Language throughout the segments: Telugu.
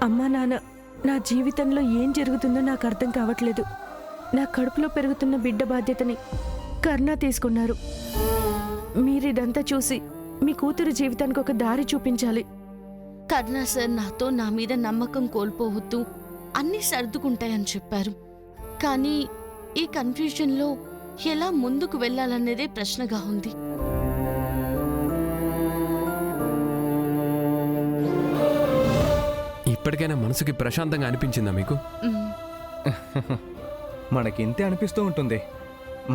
అమ్మా నాన్న నా జీవితంలో ఏం జరుగుతుందో నాకు అర్థం కావట్లేదు. నా కడుపులో పెరుగుతున్న బిడ్డ బాధ్యతని కర్ణ తీసుకున్నారు. మీరిదంతా చూసి మీ కూతురు జీవితానికి ఒక దారి చూపించాలి. కర్ణ సార్ నాతో నా మీద నమ్మకం కోల్పోవద్దు, అన్నీ సర్దుకుంటాయని చెప్పారు. కానీ ఈ కన్ఫ్యూజన్లో ఎలా ముందుకు వెళ్ళాలనేదే ప్రశ్నగా ఉంది. ఇప్పటికైనా మనసుకి ప్రశాంతంగా అనిపించిందా మీకు? మనకింతే అనిపిస్తూ ఉంటుంది.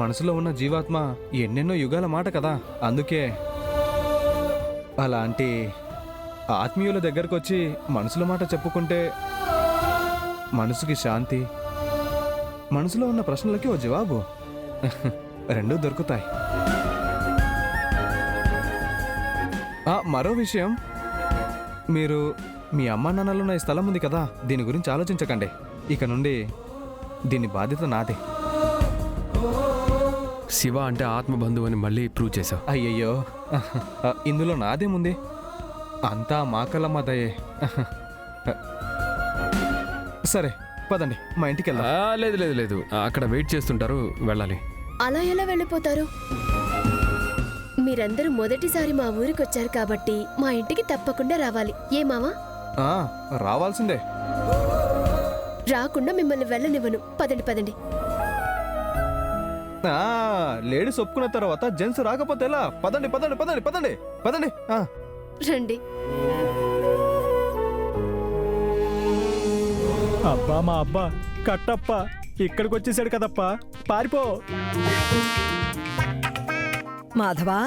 మనసులో ఉన్న జీవాత్మ ఎన్నెన్నో యుగాల మాట కదా. అందుకే అలాంటి ఆత్మీయుల దగ్గరకు వచ్చి మనసులో మాట చెప్పుకుంటే మనసుకి శాంతి, మనసులో ఉన్న ప్రశ్నలకి ఓ జవాబు రెండూ దొరుకుతాయి. మరో విషయం, మీరు మీ అమ్మా నాన్నలున్న ఈ స్థలం ఉంది కదా, దీని గురించి ఆలోచించకండి. ఇక నుండి దీని బాధ్యత నాదే. శివ అంటే ఆత్మబంధువు అని మళ్ళీ ప్రూవ్ చేశావు. అయ్యయ్యో, ఇందులో నాదేముంది, అంతా మా కళ్ళమ్మ దయే. సరే పదండి, మా ఇంటికి వెళ్దాం. లేదు లేదు లేదు, అక్కడ వెయిట్ చేస్తుంటారు, వెళ్ళాలి. అలా ఎలా వెళ్ళిపోతారు? మీరందరూ మొదటిసారి మా ఊరికి వచ్చారు కాబట్టి మా ఇంటికి తప్పకుండా రావాలి. ఏ మావా? రావాల్సిందే. రాకుండా మిమ్మల్ని వెళ్ళనివ్వను. పదండి పదండి. లేడీస్ ఒప్పుకున్న తర్వాత జెంట్స్ రాకపోతే ఎలా? పదండి పదండి పదండి పదండి పదండి. రండి. అబ్బా మా అబ్బా కట్టప్ప ఇక్కడికి వచ్చేసాడు కదప్పా, పారిపో. మాధవా,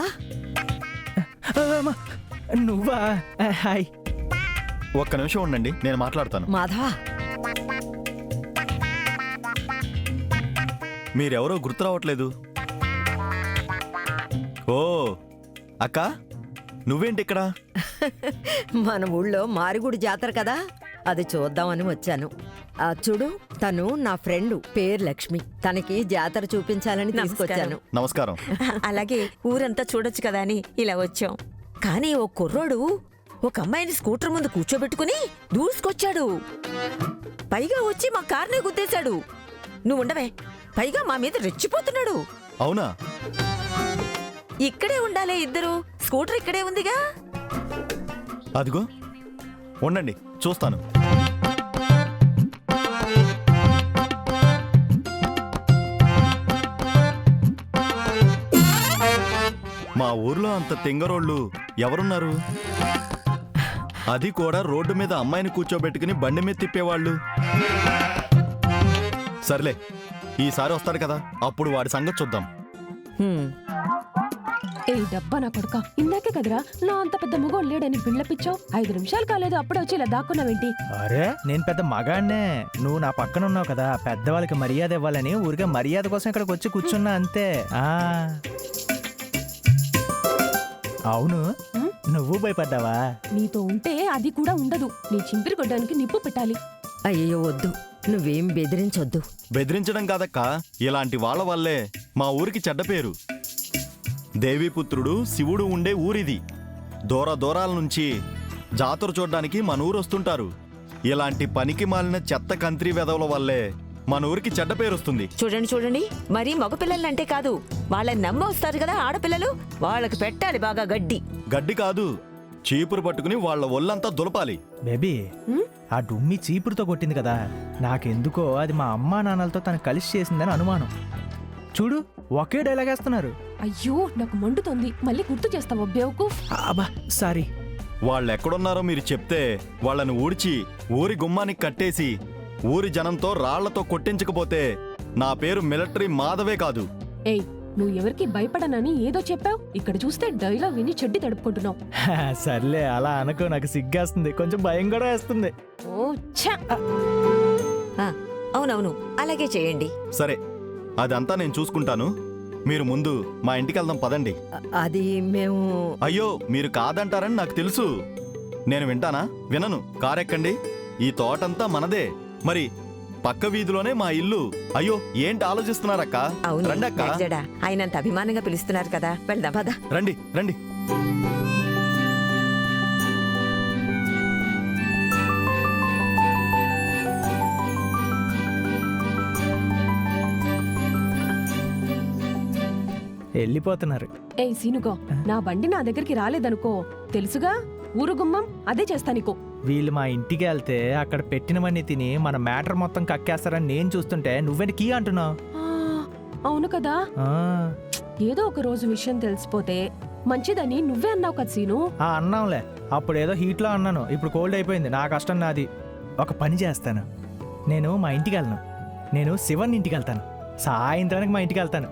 నువ్వా? హాయ్. ఒక్క నిమిషం ఉండండి, నేను మాట్లాడతాను. మాధవా, మీరెవరో గుర్తు రావట్లేదు. ఓ అక్క, నువ్వేంటి ఇక్కడ? మన ఊళ్ళో మారిగుడి జాతర కదా, అది చూద్దామని వచ్చాను. చూడు, తను నా ఫ్రెండ్, పేరు లక్ష్మి. తనకి జాతర చూపించాలని తీసుకొచ్చాను. నమస్కారం. అలాగే ఊరంతా చూడొచ్చు కదా అని ఇలా వచ్చాం. కానీ ఓ కుర్రోడు ఒక అమ్మాయిని స్కూటర్ ముందు కూర్చోబెట్టుకుని దూసుకొచ్చాడు. పైగా వచ్చి మా కార్నే గుద్దేశాడు. నువ్వు ఉండవే, పైగా మా మీద రెచ్చిపోతున్నాడు. అవునా? ఇక్కడే ఉండాలే ఇద్దరు, స్కూటర్ ఇక్కడే ఉందిగా. అదిగో ఉండండి, చూస్తాను. మా ఊర్లో అంత తింగరోళ్ళు ఎవరున్నారు? అది కూడా రోడ్డు మీద అమ్మాయిని కూర్చోబెట్టుకుని బండి మీద తిప్పేవాళ్ళు. సర్లే, ఈసారి వస్తాడు కదా, అప్పుడు వాడి సంగతి చూద్దాం. ఏ డబ్బా నా కొడుక, ఇందాకే కదరా నా అంత పెద్ద మగోడు లేడని బిళ్ళపిచ్చావు. 5 నిమిషాలు కాలేదు, అప్పుడే వచ్చి ఇలా దాక్కున్నావేంటి? అరే, నేను పెద్ద మగాడినే, నువ్వు నా పక్కన ఉన్నావు కదా, పెద్దవాళ్ళకి మర్యాద ఇవ్వాలని ఊరికే మర్యాద కోసం ఇక్కడికి వచ్చి కూర్చున్నా అంతే. అవును, నువ్వు భయపడ్డావా? నీతో ఉంటే అది కూడా ఉండదు. నీ చింపిరి కొట్టడానికి నిప్పు పెట్టాలి. అయ్యో వద్దు, నువ్వేం బెదిరించొద్దు. బెదిరించడం కాదక్క, ఇలాంటి వాళ్ళ వల్లే మా ఊరికి చెడ్డ పేరు. దేవీపుత్రుడు శివుడు ఉండే ఊరిది. దూర దూరాల నుంచి జాతర చూడ్డానికి మన ఊరు వస్తుంటారు. ఇలాంటి పనికి మాలిన చెత్త కంత్రి వెధవుల వల్లే మన ఊరికి చెడ్డ పేరు వస్తుంది. చూడండి చూడండి, మరి మగపిల్లలంటే కాదు, వాళ్ళని నమ్మ వస్తారు కదా ఆడపిల్లలు, వాళ్ళకి పెట్టాలి బాగా గడ్డి. గడ్డి కాదు, చీపురు పట్టుకుని వాళ్ళ ఒళ్ళంతా దులపాలి. బేబీ, ఆ డుమ్మి చీపురుతో కొట్టింది కదా, నాకెందుకో అది మా అమ్మా నాన్నలతో తను కలిసి చేసిందని అనుమానం. చూడు, ఒకే డైలాగ్ వేస్తున్నారు. అయ్యో, నాకు మండుతోంది. మళ్ళీ గుర్తు చేస్తావా బేవకూఫ్? అబ్బా సారీ. వాళ్ళెక్కడున్నారో మీరు చెప్తే వాళ్ళని ఊడ్చి ఊరి గుమ్మానికి కట్టేసి ఊరి జనంతో రాళ్లతో కొట్టించకపోతే నా పేరు మిలిటరీ మాధవే కాదు. ఏయ్, నువ్వు ఎవరికి భయపడనని ఏదో చెప్పావు, ఇక్కడ చూస్తే డైలాగ్ విని చెడ్డి తడుపుకుంటున్నావు. సర్లే, అలా అనుకో, నాకు సిగ్గేస్తుంది, కొంచెం భయం కూడా వేస్తుంది. ఓ ఛ! అవునవును, అలాగే చేయండి. సరే, అదంతా నేను చూసుకుంటాను. మీరు ముందు మా ఇంటికి వెళ్దాం, పదండి. అది మేము... అయ్యో, మీరు కాదంటారని నాకు తెలుసు. నేను వింటానా? వినను. కారెక్కండి. ఈ తోటంతా మనదే. మరి పక్క వీధిలోనే మా ఇల్లు. అయ్యో, ఏంటి ఆలోచిస్తున్నారక్క? అవును, రండి అక్క. ఆయనంత అభిమానంగా పిలుస్తున్నారు కదా, వెళ్దాం పద. రండి రండి. వెళ్ళిపోతున్నారు. ఏయ్ సీనుగో, నా బండి నా దగ్గరికి రాలేదనుకో, తెలుసుగా ఊరు గుమ్మం అదే చేస్తా నీకు. వీళ్ళు మా ఇంటికి వెళ్తే అక్కడ పెట్టినవన్నీ తిని మన మ్యాటర్ మొత్తం కక్కేస్తారని నేను చూస్తుంటే నువ్వేంటి కీ అంటున్నావు? ఆ, అవును కదా, ఏదో ఒక రోజు విషయం తెలిసిపోతే మంచిదని నువ్వే అన్నావు కదా సీను. అన్నాంలే, అప్పుడు ఏదో హీట్లో అన్నాను, ఇప్పుడు కోల్డ్ అయిపోయింది. నా కష్టం నాది. ఒక పని చేస్తాను, నేను మా ఇంటికి వెళ్ళను, నేను శివన్ ఇంటికి వెళ్తాను. సాయంత్రానికి మా ఇంటికి వెళ్తాను.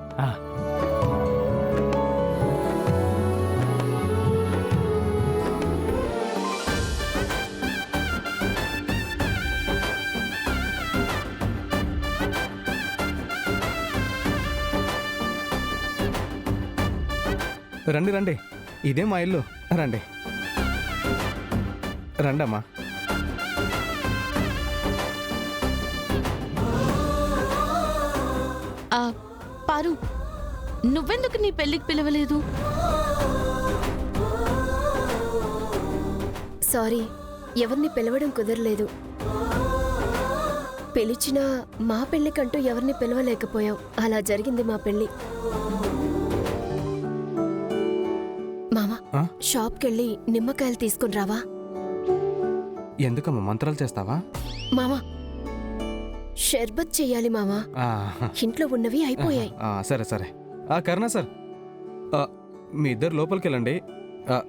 రండి రండి, ఇదే మా ఇల్లు. రండి రండమ్మా. పారు, నువ్వెందుకు నీ పెళ్ళికి పిలవలేదు? సారీ, ఎవరిని పిలవడం కుదరలేదు. పిలిచినా మా పెళ్లికంటూ ఎవరిని పిలవలేకపోయాం. అలా జరిగింది మా పెళ్లి. మామా, షాప్కెళ్ళి నిమ్మకాయలు తీసుకుని రావా? ఎందుకమ్మా మంత్రాలు చేస్తావా? మామా, షర్బత్ చెయ్యాలి మామా. ఇంట్లో ఉన్నవి అయిపోయాయి. సరే సరే. కరుణా సార్, మీ ఇద్దరు లోపలికి వెళ్ళండి,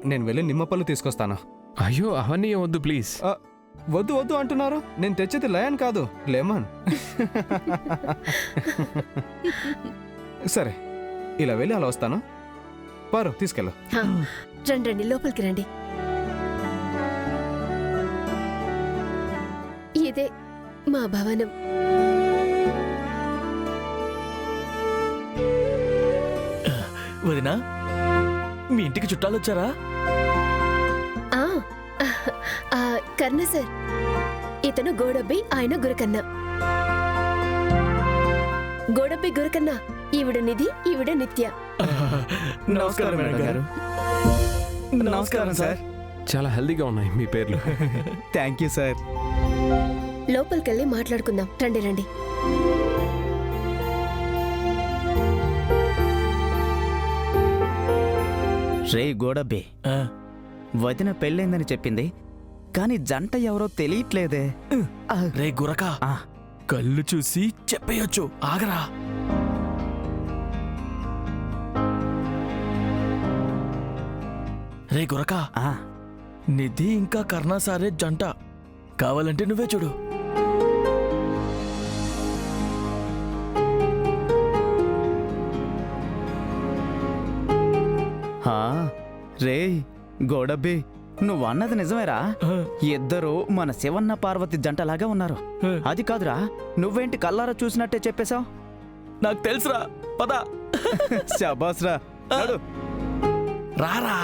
నేను వెళ్ళి నిమ్మపళ్ళు తీసుకొస్తాను. అయ్యో అవన్నీ వద్దు ప్లీజ్. వద్దు వద్దు అంటున్నారు. నేను తెచ్చేది లయన్ కాదు, లెమన్. సరే, ఇలా వెళ్ళి అలా వస్తాను. పారు తీసుకెళ్ళు. రండి రండి, లోపలికి రండి. ఇదే మా భవనం. వదినా, మీ ఇంటికి చుట్టాలు వచ్చారా? కర్ణ సార్, ఇతను గోడబ్బి, ఆయన గురకన్న. గోడబ్బి గురకన్న, ఈవిడ నిధి, ఈవిడ నిత్య. నమస్కారం మేడం గారు. నమస్కారం సార్. చాలా హెల్దీగా ఉన్నాయి మీ పేర్లు. Thank you sir. లోపలికెళ్ళి మాట్లాడుకుందాం. రండి రండి. రే గోడబ్బే, వదిన పెళ్ళైందని చెప్పింది, కానీ జంట ఎవరో తెలియట్లేదే. రే గురక, కళ్ళు చూసి చెప్పేయొచ్చు, ఆగరా. రే గురక, నిధి ఇంకా కర్ణా సారే జంట. కావాలంటే నువ్వే చూడు. రే గోడబ్బే, నువ్వన్నది నిజమేరా. ఇద్దరు మన శివన్న పార్వతి జంటలాగా ఉన్నారు. అది కాదురా, నువ్వేంటి కల్లారా చూసినట్టే చెప్పేశావు? నాకు తెలుసురా, పద. శబాస్రా, రారా.